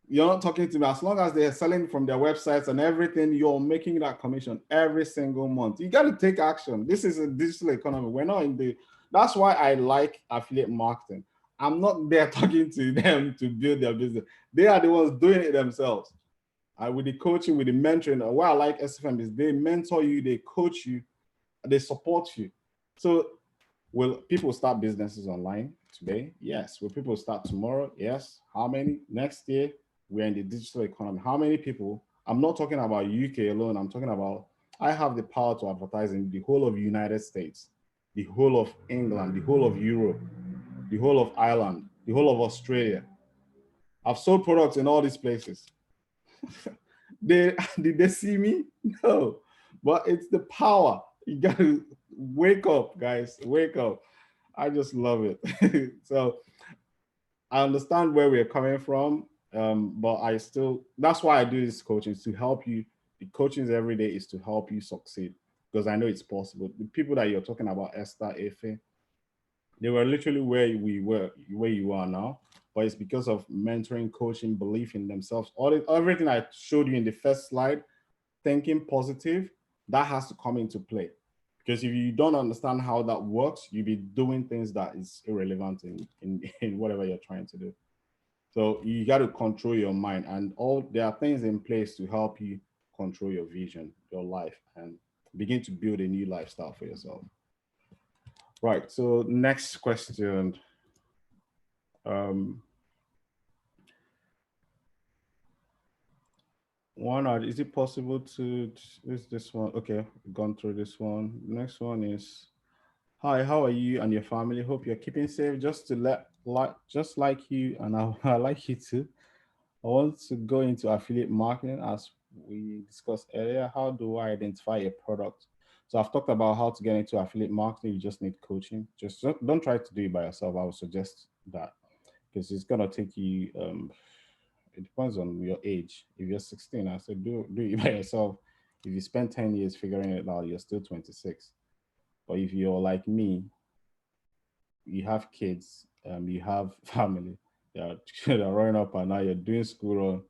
You're not talking to me. As long as they're selling from their websites and everything, you're making that commission every single month. You got to take action. This is a digital economy. We're not in the, that's why I like affiliate marketing. I'm not there talking to them to build their business. They are the ones doing it themselves. With the coaching, with the mentoring, what I like SFM is they mentor you, they coach you, they support you. So will people start businesses online today? Yes. Will people start tomorrow? Yes. How many? Next year? We're in the digital economy. How many people? I'm not talking about UK alone. I'm talking about, I have the power to advertise in the whole of United States, the whole of England, the whole of Europe, the whole of Ireland, the whole of Australia. I've sold products in all these places. Did they see me? No, but it's the power. You got to wake up, guys, wake up. I just love it. So I understand where we're coming from, but that's why I do this coaching, is to help you. The coaching every day is to help you succeed because I know it's possible. The people that you're talking about, Esther, Efe, they were literally where you are now, but it's because of mentoring, coaching, belief in themselves. Everything I showed you in the first slide, thinking positive, that has to come into play. Because if you don't understand how that works, you'll be doing things that is irrelevant in whatever you're trying to do. So you got to control your mind, and all there are things in place to help you control your vision, your life, and begin to build a new lifestyle for yourself. Right. So next question. Um, is it possible to, is this one? Okay, gone through this one. Next one is, hi, how are you and your family? Hope you're keeping safe. Just to just like you, and I like you too. I want to go into affiliate marketing as we discussed earlier. How do I identify a product? So I've talked about how to get into affiliate marketing. You just need coaching. Just don't try to do it by yourself. I would suggest that because it's gonna take you. It depends on your age. If you're 16, I said do it by yourself. If you spend 10 years figuring it out, you're still 26. But if you're like me, you have kids, you have family, they're running up and now you're doing school run,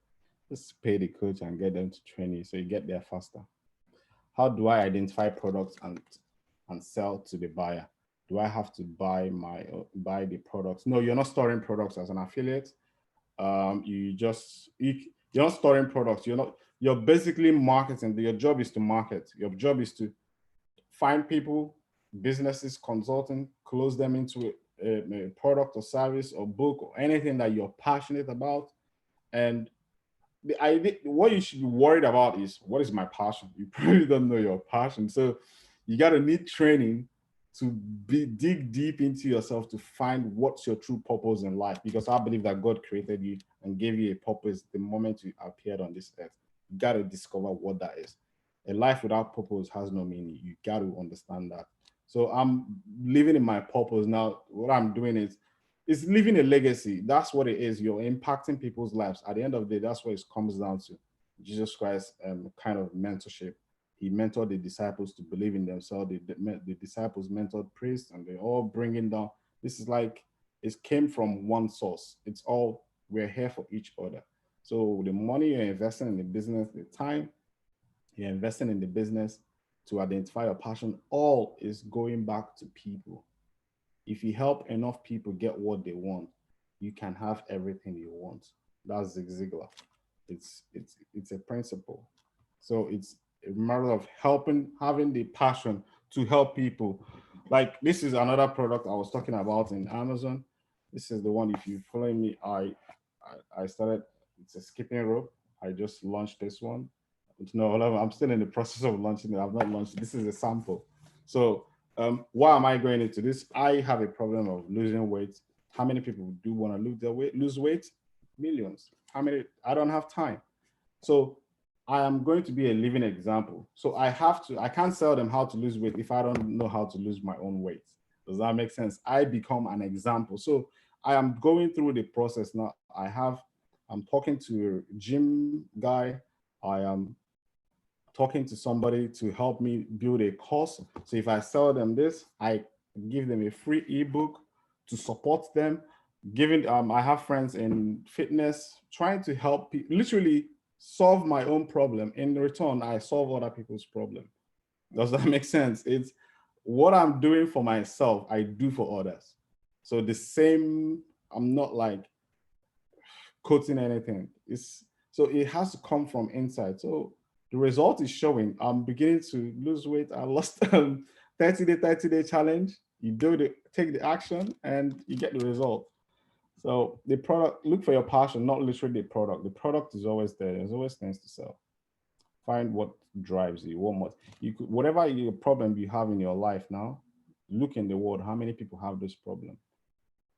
just pay the coach and get them to train you so you get there faster. How do I identify products and sell to the buyer? Do I have to buy the products? No, you're not storing products as an affiliate. You're not storing products. You're basically marketing. Your job is to market. Your job is to find people, businesses, consulting, close them into a product or service or book or anything that you're passionate about. And the idea, what you should be worried about is, what is my passion? You probably don't know your passion, so you got to need training to dig deep into yourself to find what's your true purpose in life. Because I believe that God created you and gave you a purpose the moment you appeared on this earth. You got to discover what that is. A life without purpose has no meaning. You got to understand that. So I'm living in my purpose now. What I'm doing is it's leaving a legacy. That's what it is. You're impacting people's lives. At the end of the day, that's what it comes down to. Jesus Christ kind of mentorship. He mentored the disciples to believe in themselves. The disciples mentored priests, and they all bringing down. This is like it came from one source. It's all we're here for each other. So the money you're investing in the business, the time you're investing in the business to identify your passion, all is going back to people. If you help enough people get what they want, you can have everything you want. That's Zig Ziglar. It's a principle. So it's a matter of helping, having the passion to help people. Like this is another product I was talking about in Amazon. This is the one. If you follow me, I started. It's a skipping rope. I just launched this one. No, I'm still in the process of launching it. I've not launched. This is a sample. So why am I going into this? I have a problem of losing weight. How many people do want to lose their weight? Lose weight? Millions. How many? I don't have time. So I am going to be a living example. So I have to. I can't tell them how to lose weight if I don't know how to lose my own weight. Does that make sense? I become an example. So I am going through the process now. I'm talking to a gym guy. I am talking to somebody to help me build a course. So if I sell them this, I give them a free ebook to support them. Giving I have friends in fitness trying to help people literally solve my own problem. In return, I solve other people's problem. Does that make sense? It's what I'm doing for myself, I do for others. So the same, I'm not like quoting anything. It's so it has to come from inside. So the result is showing. I'm beginning to lose weight. I lost 30-day challenge. You do the take the action and you get the result. So the product, look for your passion, not literally the product. The product is always there. There's always things to sell. Find what drives you. Whatever your problem you have in your life now, look in the world. How many people have this problem?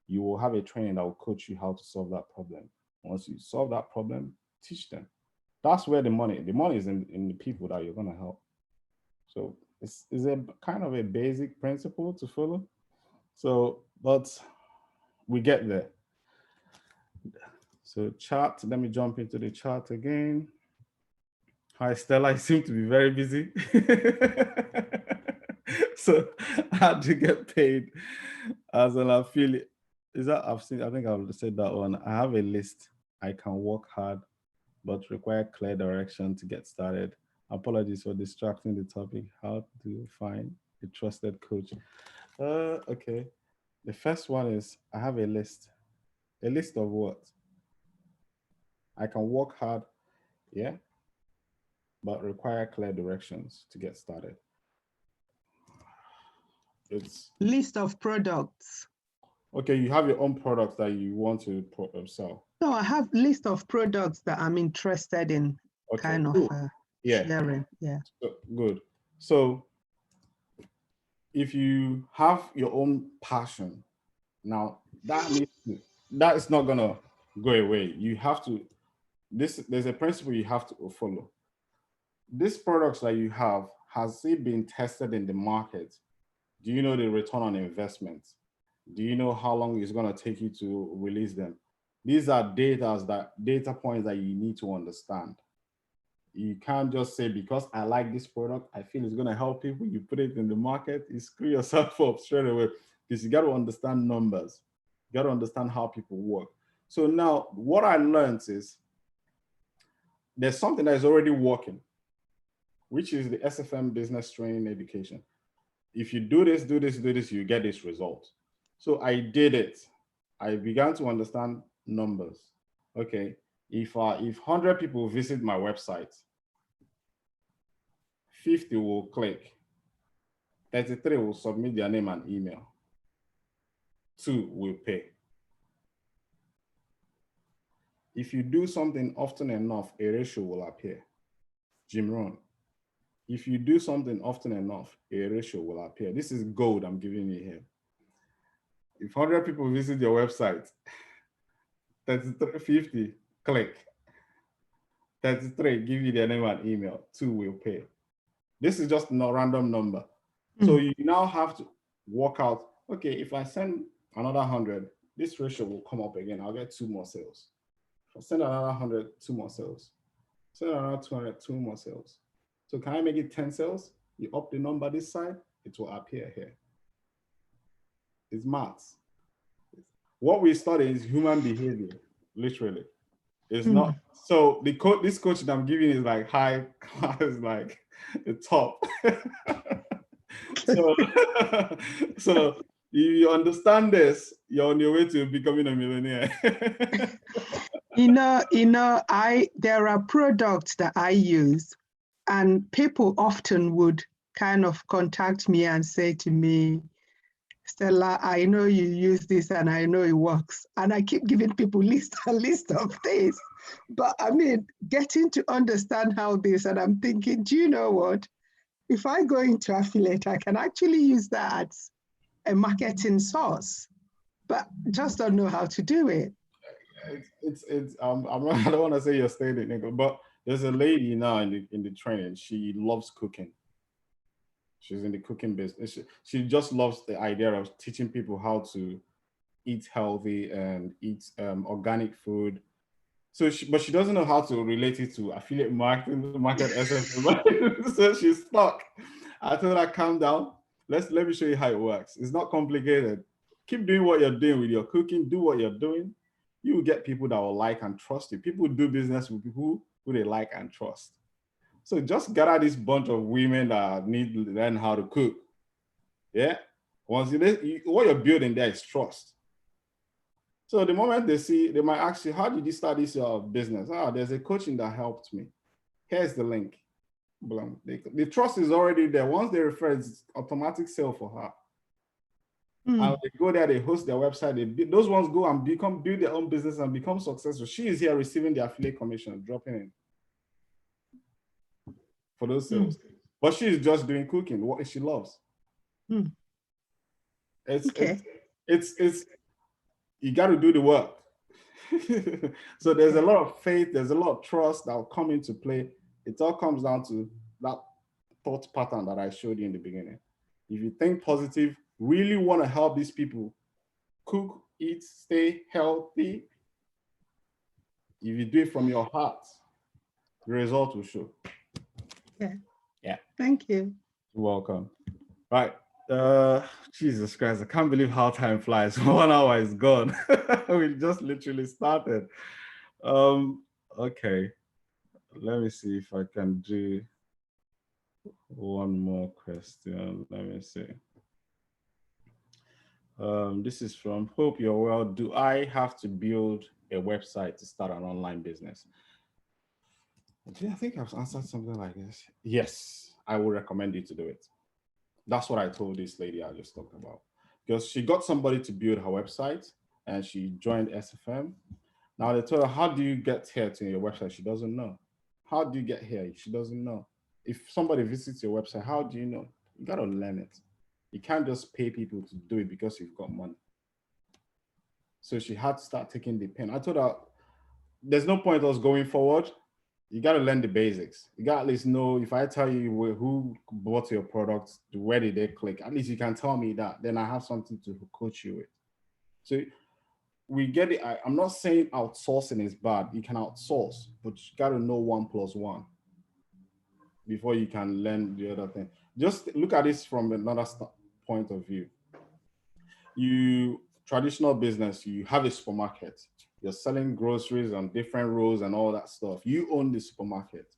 You will have a training that will coach you how to solve that problem. Once you solve that problem, teach them. That's where the money is in the people that you're going to help. So it's a kind of a basic principle to follow. So, but we get there. So chat, let me jump into the chat again. Hi Stella, you seem to be very busy. So how do you get paid as an affiliate? Is that I think I've said that one. I have a list. I can work hard, but require clear direction to get started. Apologies for distracting the topic. How do you find a trusted coach? Okay. The first one is I have a list. A list of what? I can work hard, yeah, but require clear directions to get started. It's List of products. okay. You have your own products that you want to sell. No, I have list of products that I'm interested in Okay, kind of cool. Yeah, sharing. Yeah. so, good. So if you have your own passion, now that is not gonna go away. You have to there's a principle you have to follow. These products that you have, has it been tested in the market? Do you know the return on investment? Do you know how long it's going to take you to release them? These are data points that you need to understand. You can't just say because I like this product, I feel it's going to help people. You put it in the market, you screw yourself up straight away because you got to understand numbers. You got to understand how people work. So now what I learned is there's something that is already working, which is the SFM business training education. If you do this, you get this result. So I did it. I began to understand numbers. Okay, if 100 people visit my website, 50 will click, 33 will submit their name and email, 2 will pay. If you do something often enough, a ratio will appear. Jim Rohn. If you do something often enough, a ratio will appear. This is gold I'm giving you here. If 100 people visit your website, 33, 50 click, 33 give you their name and email, 2 will pay. This is just a random number. So you now have to work out, okay, if I send another 100, this ratio will come up again. I'll get 2 more sales. If I send another 100, 2 more sales. Send another 200, 2 more sales. So can I make it 10 sales? You up the number this side, it will appear here. It's maths. What we study is human behavior, literally. It's not. So this coach that I'm giving is like high class, like the top. so, so you understand this, you're on your way to becoming a millionaire. There are products that I use, and people often would kind of contact me and say to me, Stella, I know you use this and I know it works. And I keep giving people a list of things. But I mean, getting to understand how this, and I'm thinking, do you know what? If I go into affiliate, I can actually use that as a marketing source, but just don't know how to do it. I don't want to say you're staying in England, but there's a lady now in the training. She loves cooking. She's in the cooking business. She just loves the idea of teaching people how to eat healthy and eat organic food. So, but she doesn't know how to relate it to affiliate marketing, market SFM. So she's stuck. I told her, calm down. Let me show you how it works. It's not complicated. Keep doing what you're doing with your cooking. Do what you're doing. You will get people that will like and trust you. People do business with people who they like and trust. So just gather this bunch of women that need to learn how to cook. Yeah. Once what you're building there is trust. So the moment they see, they might ask you, how did you start this business? There's a coaching that helped me. Here's the link. The trust is already there. Once they refer, it's automatic sale for her. And they go there, they host their website. Those ones go and build their own business and become successful. She is here receiving the affiliate commission, dropping in for those sales. But she is just doing cooking, what she loves. It's you got to do the work. So there's a lot of faith, there's a lot of trust that will come into play. It all comes down to that thought pattern that I showed you in the beginning. If you think positive, really want to help these people cook, eat, stay healthy, if you do it from your heart, the result will show. Yeah. Thank you. You're welcome. Right. Jesus Christ, I can't believe how time flies. 1 hour is gone. We just literally started. Okay. Let me see if I can do one more question. Let me see. This is from Hope You're Well. Do I have to build a website to start an online business. I think I've answered something like this. Yes, I would recommend you to do it. That's what I told this lady I just talked about. Because she got somebody to build her website and she joined SFM. Now they told her, how do you get here to your website? She doesn't know. How do you get here? She doesn't know. If somebody visits your website, how do you know? You got to learn it. You can't just pay people to do it because you've got money. So she had to start taking the pen. I told her, there's no point us going forward. You got to learn the basics. You got to at least know, if I tell you who bought your products, where did they click, at least you can tell me that. Then I have something to coach you with. So we get it. I'm not saying outsourcing is bad. You can outsource, but you got to know 1+1 before you can learn the other thing. Just look at this from another point of view. You traditional business, you have a supermarket. You're selling groceries on different rows and all that stuff. You own the supermarket.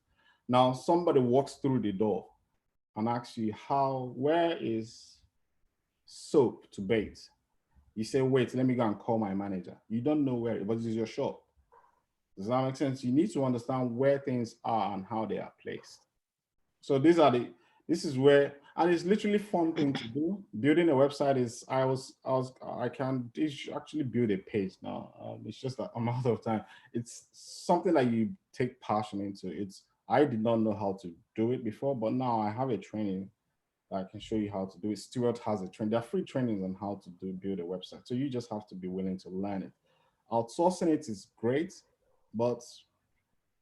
Now somebody walks through the door and asks you, where is soap to bathe? You say, wait, let me go and call my manager. You don't know where, but this is your shop. Does that make sense? You need to understand where things are and how they are placed. So this is where, and it's literally fun thing to do. Building a website is, I can actually build a page now. It's just that I'm out of time. It's something that you take passion into. I did not know how to do it before, but now I have a training that I can show you how to do it. Stuart has a training. There are free trainings on how to build a website. So you just have to be willing to learn it. Outsourcing it is great, but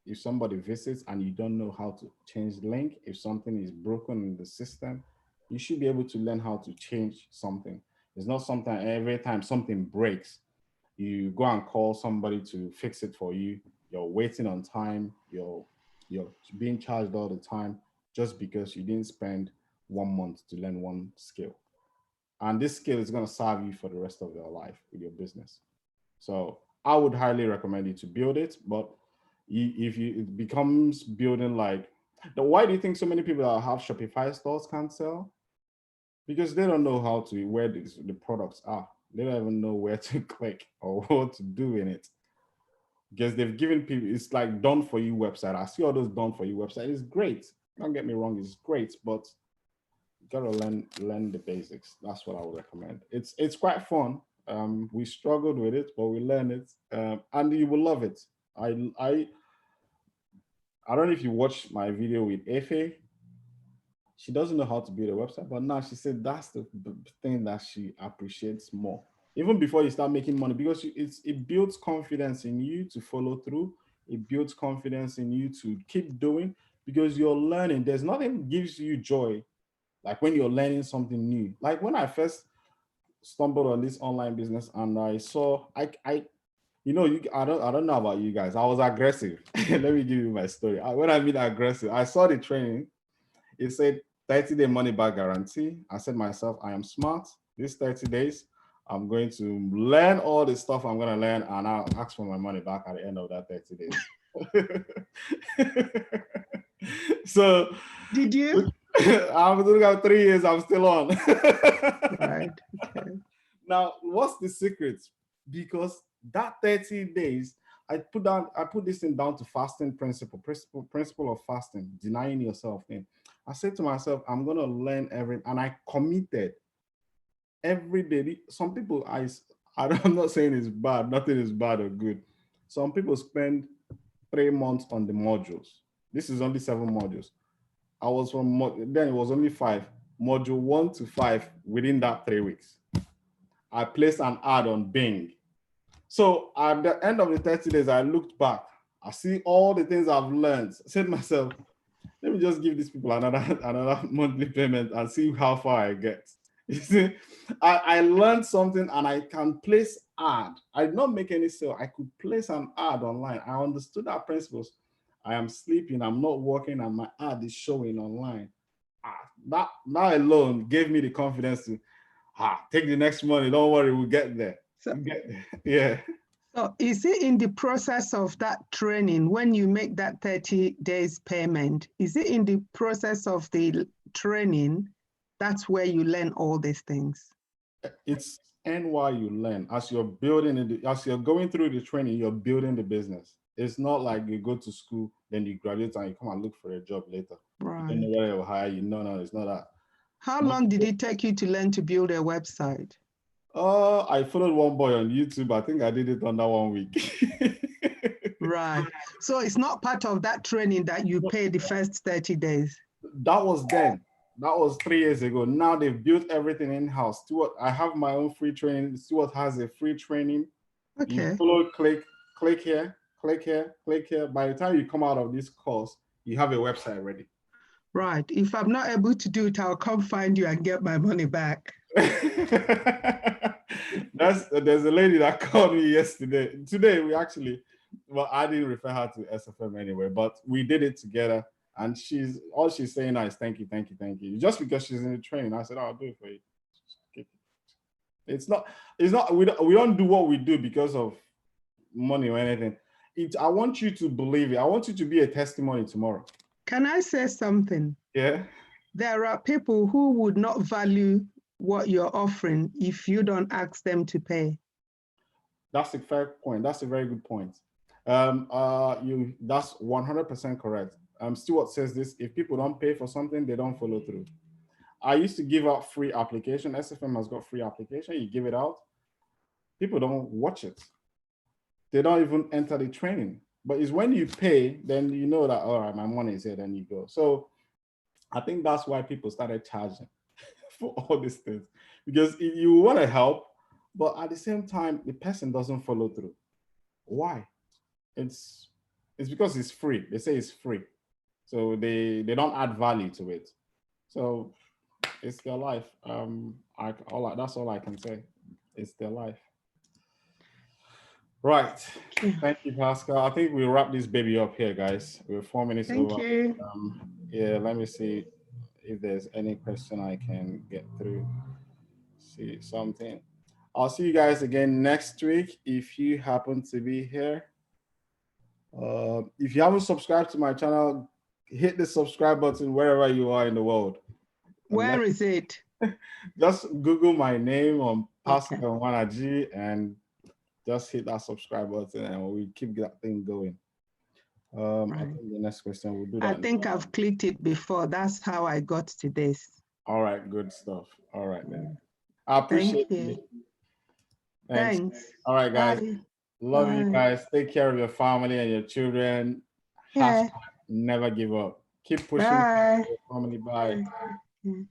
if somebody visits and you don't know how to change the link, if something is broken in the system, you should be able to learn how to change something. It's not something every time something breaks, you go and call somebody to fix it for you. You're waiting on time. You're being charged all the time just because you didn't spend 1 month to learn one skill. And this skill is going to serve you for the rest of your life with your business. So I would highly recommend you to build it, but it becomes building like, why do you think so many people that have Shopify stores can't sell? Because they don't know where the products are. They don't even know where to click or what to do in it. Because they've given people, it's like done for you website. I see all those done for you website. It's great. Don't get me wrong, it's great, but you gotta learn the basics. That's what I would recommend. It's quite fun. We struggled with it, but we learned it, and you will love it. I don't know if you watched my video with Efe. She doesn't know how to build a website, but now she said that's the thing that she appreciates more. Even before you start making money, because it builds confidence in you to follow through. It builds confidence in you to keep doing, because you're learning. There's nothing gives you joy like when you're learning something new. Like when I first stumbled on this online business and I saw, I don't know about you guys. I was aggressive. Let me give you my story. When I mean aggressive, I saw the training. It said 30-day money back guarantee. I said to myself, I am smart. These 30 days, I'm going to learn all the stuff I'm going to learn, and I'll ask for my money back at the end of that 30 days. So Did you? I'm doing out 3 years, I'm still on. Right. Okay. Now, what's the secret? Because that 30 days, I put this thing down to fasting principle of fasting, denying yourself in. I said to myself, I'm gonna learn and I committed every day. Some people, I'm not saying it's bad, nothing is bad or good. Some people spend 3 months on the modules. This is only 7 modules. I was then it was only 5. Module 1 to 5 within that 3 weeks. I placed an ad on Bing. So at the end of the 30 days, I looked back. I see all the things I've learned. I said to myself, let me just give these people another monthly payment and see how far I get. You see, I learned something and I can place ad. I did not make any sale. I could place an ad online. I understood our principles. I am sleeping, I'm not working, and my ad is showing online. That alone gave me the confidence to take the next money. Don't worry, we'll get there. Yeah. So is it in the process of that training, when you make that 30 days payment, is it in the process of the training, that's where you learn all these things? It's and while you learn. As you're building it, as you're going through the training, you're building the business. It's not like you go to school, then you graduate and you come and look for a job later. You don't know Right. where they'll hire you. No, it's not that. How long did it take you to learn to build a website? I followed one boy on YouTube. I think I did it under 1 week. Right. So it's not part of that training that you pay the first 30 days. That was then. That was 3 years ago. Now they've built everything in-house. Stuart, I have my own free training. Stuart has a free training. Okay. You follow, click here, click here, click here. By the time you come out of this course, you have a website ready. Right. If I'm not able to do it, I'll come find you and get my money back. There's a lady that called me yesterday. Today we actually, well, I didn't refer her to SFM anyway, but we did it together. And all she's saying now is thank you. Just because she's in the training, I said, I'll do it for you. It's not, we don't do what we do because of money or anything. I want you to believe it. I want you to be a testimony tomorrow. Can I say something? Yeah. There are people who would not value what you're offering if you don't ask them to pay. That's a fair point. That's a very good point. That's 100% correct. Stuart says this: if people don't pay for something, they don't follow through. I used to give out free application. SFM has got free application. You give it out. People don't watch it. They don't even enter the training. But it's when you pay, then you know that, all right, my money is here, then you go. So I think that's why people started charging for all these things. Because you want to help, but at the same time, the person doesn't follow through. Why? It's because it's free. They say it's free. So they don't add value to it. So it's their life. That's all I can say. It's their life. Right. Thank you, Pascal. I think we'll wrap this baby up here, guys. We're 4 minutes over. Thank you. Yeah, let me see if there's any question I can get through. See something. I'll see you guys again next week if you happen to be here. If you haven't subscribed to my channel, hit the subscribe button wherever you are in the world. Where is it? Just Google my name on Pascal Wanaji and just hit that subscribe button and we keep that thing going. Right. I think the next question we'll do that. I think I've clicked it before. That's how I got to this. All right, good stuff. All right then. I appreciate you. Thanks. All right, guys. Bye. Love Bye. you guys. Take care of your family and your children. Yeah. Never give up. Keep pushing Bye. your family. Bye. Bye.